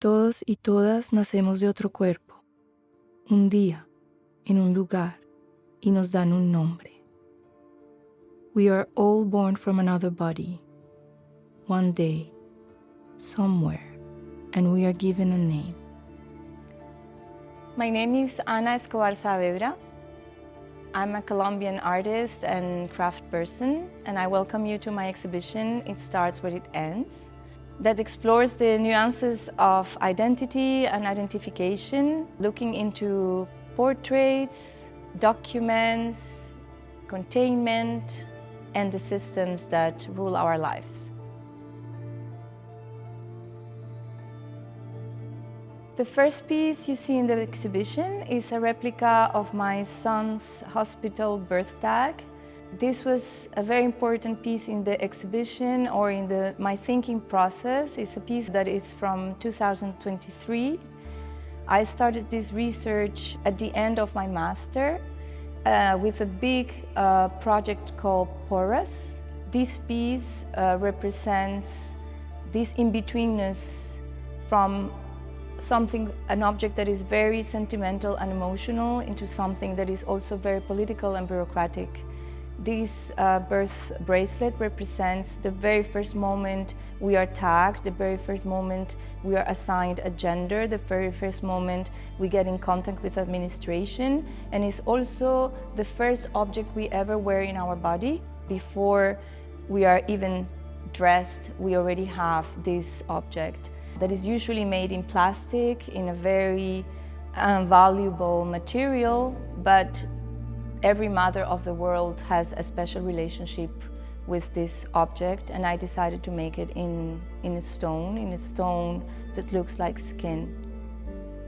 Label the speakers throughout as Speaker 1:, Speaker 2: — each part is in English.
Speaker 1: Todos y todas nacemos de otro cuerpo, un día, en un lugar, y nos dan un nombre. We are all born from another body, one day, somewhere, and we are given a name.
Speaker 2: My name is Ana Escobar Saavedra. I'm a Colombian artist and craft person, and I welcome you to my exhibition, It Starts Where It Ends, that explores the nuances of identity and identification, looking into portraits, documents, containment, and the systems that rule our lives. The first piece you see in the exhibition is a replica of my son's hospital birth tag. This was a very important piece in the exhibition or in my thinking process. It's a piece that is from 2023. I started this research at the end of my master with a big project called Porous. This piece represents this in-betweenness from an object that is very sentimental and emotional into something that is also very political and bureaucratic. This birth bracelet represents the very first moment we are tagged, the very first moment we are assigned a gender, the very first moment we get in contact with administration, and it's also the first object we ever wear in our body. Before we are even dressed, we already have this object that is usually made in plastic, in a very valuable material, but every mother of the world has a special relationship with this object, and I decided to make it in a stone that looks like skin.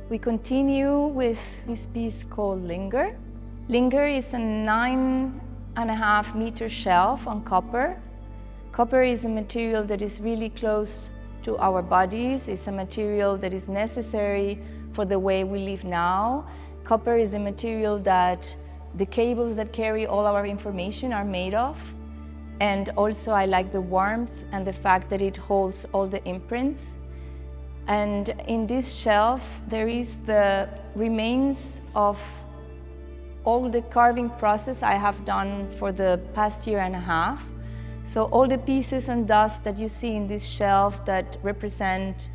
Speaker 2: We continue with this piece called Linger. Linger is a 9.5 meter shelf on copper. Copper is a material that is really close to our bodies. It's a material that is necessary for the way we live now. Copper is a material that the cables that carry all our information are made of. And also I like the warmth and the fact that it holds all the imprints. And in this shelf there is the remains of all the carving process I have done for the past year and a half. So all the pieces and dust that you see in this shelf that represent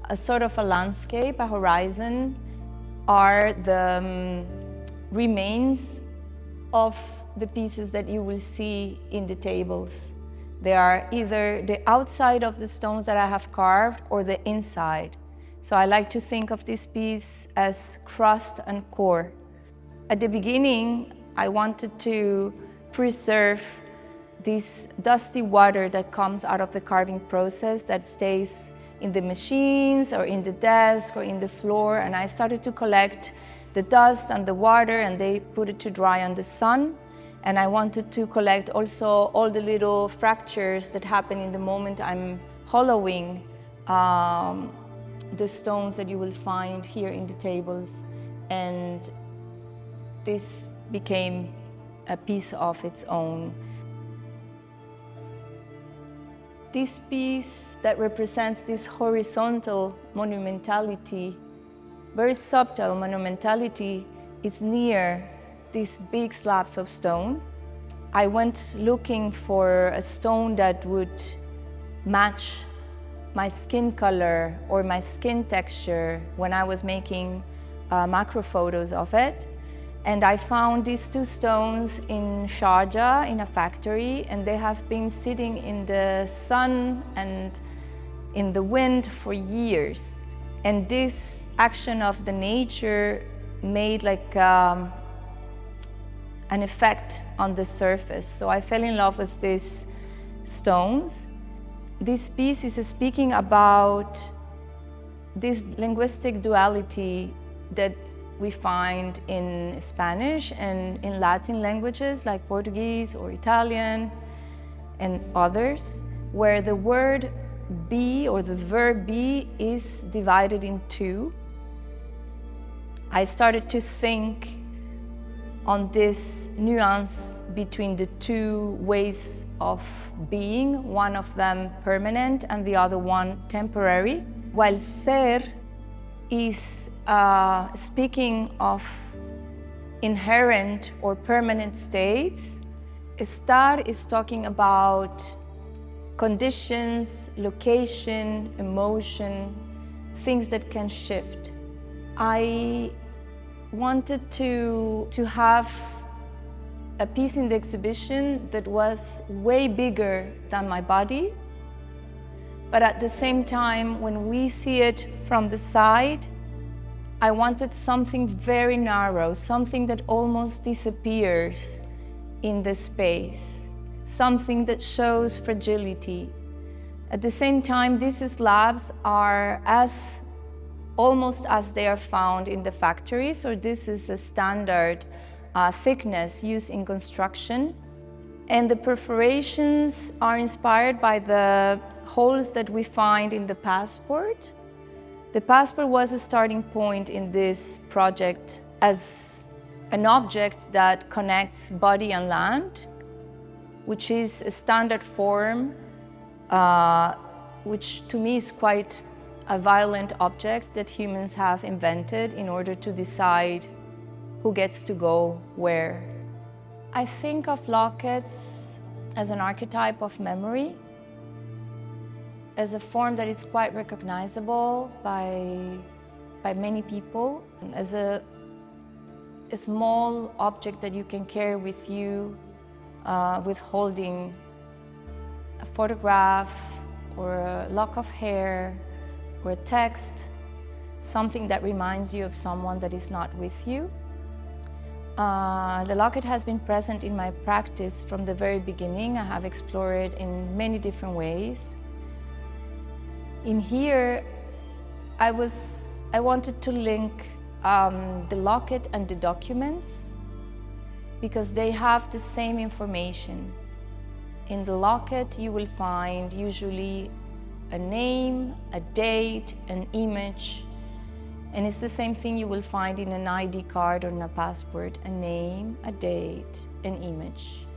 Speaker 2: a sort of a landscape, a horizon, are the remains of the pieces that you will see in the tables. They are either the outside of the stones that I have carved or the inside. So I like to think of this piece as crust and core. At the beginning, I wanted to preserve this dusty water that comes out of the carving process that stays in the machines or in the desk or in the floor, and I started to collect the dust and the water, and they put it to dry on the sun. And I wanted to collect also all the little fractures that happen in the moment I'm hollowing the stones that you will find here in the tables. And this became a piece of its own. This piece that represents this horizontal monumentality, very subtle monumentality, it's near these big slabs of stone. I went looking for a stone that would match my skin color or my skin texture when I was making macro photos of it. And I found these two stones in Sharjah in a factory, and they have been sitting in the sun and in the wind for years. And this action of the nature made like an effect on the surface. So I fell in love with these stones. This piece is speaking about this linguistic duality that we find in Spanish and in Latin languages like Portuguese or Italian and others, where the word be or the verb be is divided in two. I started to think on this nuance between the two ways of being, one of them permanent and the other one temporary. While ser is speaking of inherent or permanent states, estar is talking about conditions, location, emotion, things that can shift. I wanted to have a piece in the exhibition that was way bigger than my body, but at the same time, when we see it from the side, I wanted something very narrow, something that almost disappears in the space, something that shows fragility. At the same time, these slabs are almost as they are found in the factories, or this is a standard thickness used in construction. And the perforations are inspired by the holes that we find in the passport. The passport was a starting point in this project as an object that connects body and land, which is a standard form, which to me is quite a violent object that humans have invented in order to decide who gets to go where. I think of lockets as an archetype of memory, as a form that is quite recognizable by many people, as a small object that you can carry with you, with holding a photograph or a lock of hair or a text, something that reminds you of someone that is not with you. The locket has been present in my practice from the very beginning. I have explored it in many different ways. In here, I wanted to link the locket and the documents because they have the same information. In the locket, you will find usually a name, a date, an image, and it's the same thing you will find in an ID card or in a passport: a name, a date, an image.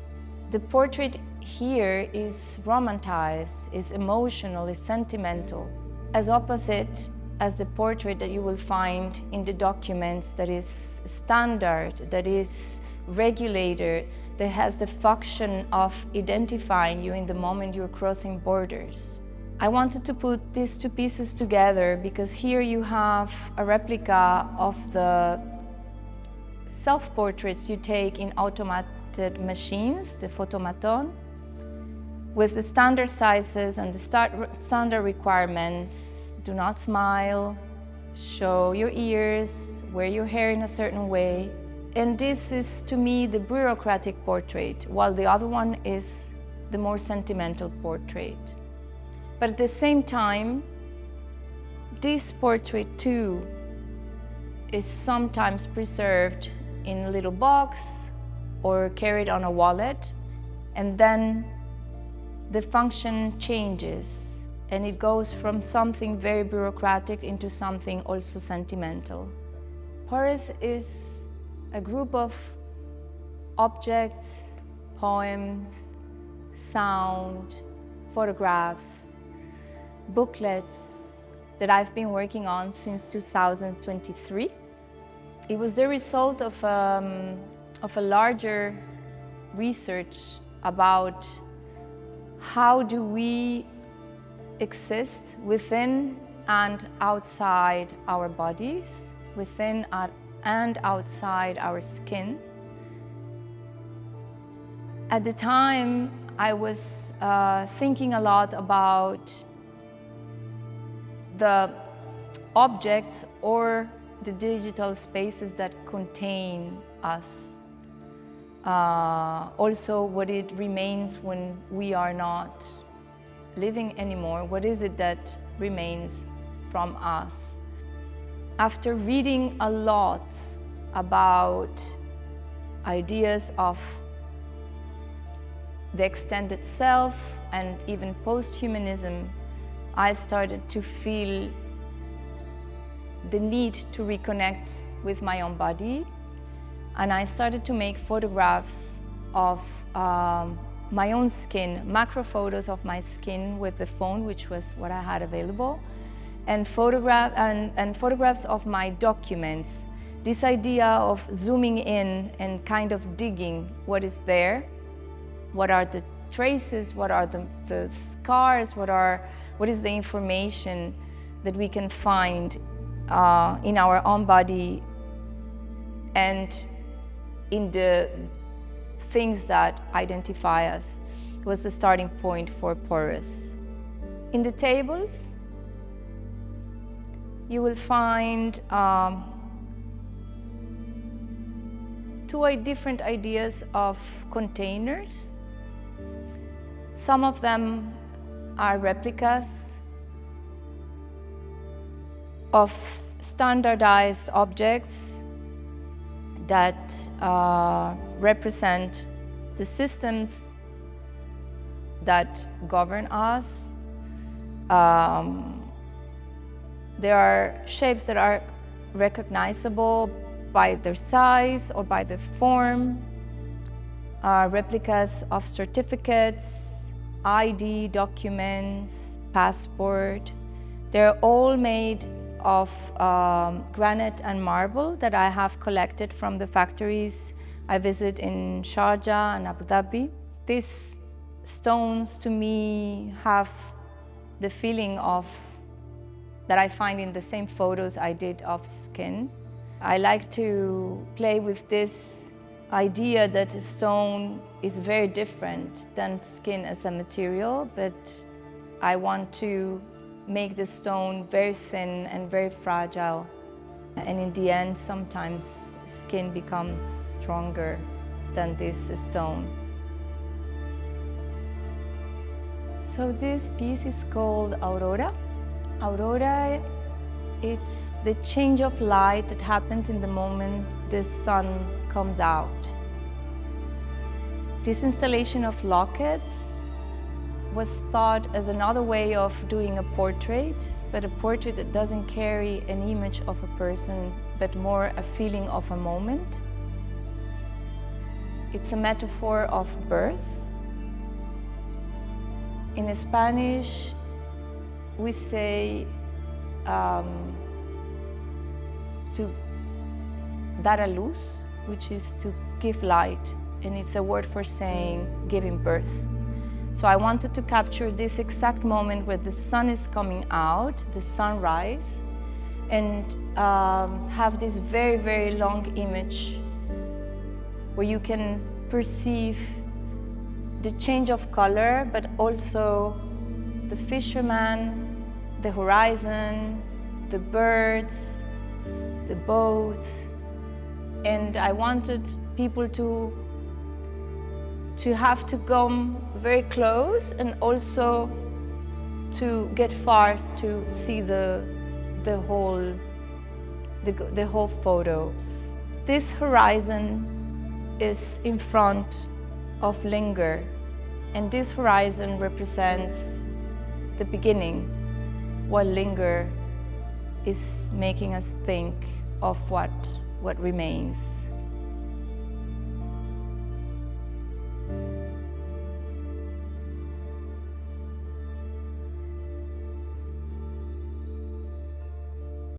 Speaker 2: The portrait here is romanticized, is emotional, is sentimental, as opposite as the portrait that you will find in the documents that is standard, that is regulated, that has the function of identifying you in the moment you're crossing borders. I wanted to put these two pieces together because here you have a replica of the self-portraits you take in automated machines, the photomaton, with the standard sizes and the standard requirements. Do not smile, show your ears, wear your hair in a certain way. And this is, to me, the bureaucratic portrait, while the other one is the more sentimental portrait. But at the same time, this portrait too is sometimes preserved in a little box or carried on a wallet, and then the function changes and it goes from something very bureaucratic into something also sentimental. Porous is a group of objects, poems, sound, photographs, booklets that I've been working on since 2023. It was the result of a larger research about how do we exist within and outside our bodies, within and outside our skin. At the time, I was thinking a lot about the objects or the digital spaces that contain us. Also, what it remains when we are not living anymore. What is it that remains from us? After reading a lot about ideas of the extended self and even post-humanism, I started to feel the need to reconnect with my own body, and I started to make photographs of my own skin, macro photos of my skin with the phone, which was what I had available, and photographs of my documents. This idea of zooming in and kind of digging what is there, what are the traces, what are the scars, what is the information that we can find in our own body and in the things that identify us, was the starting point for Porous. In the tables, you will find two different ideas of containers. Some of them are replicas of standardized objects that represent the systems that govern us. There are shapes that are recognizable by their size or by the form, replicas of certificates, ID, documents, passport. They're all made of granite and marble that I have collected from the factories I visit in Sharjah and Abu Dhabi. These stones to me have the feeling of that I find in the same photos I did of skin. I like to play with this idea that a stone is very different than skin as a material, but I want to make the stone very thin and very fragile. And in the end, sometimes skin becomes stronger than this stone. So this piece is called Aurora. Aurora, it's the change of light that happens in the moment the sun comes out. This installation of lockets was thought as another way of doing a portrait, but a portrait that doesn't carry an image of a person, but more a feeling of a moment. It's a metaphor of birth. In Spanish, we say to dar a luz, which is to give light, and it's a word for saying giving birth. So I wanted to capture this exact moment where the sun is coming out, the sunrise, and have this very, very long image where you can perceive the change of color, but also the fisherman, the horizon, the birds, the boats. And I wanted people to have to come very close and also to get far to see the whole photo. This horizon is in front of Linger, and this horizon represents the beginning, while Linger is making us think of what remains.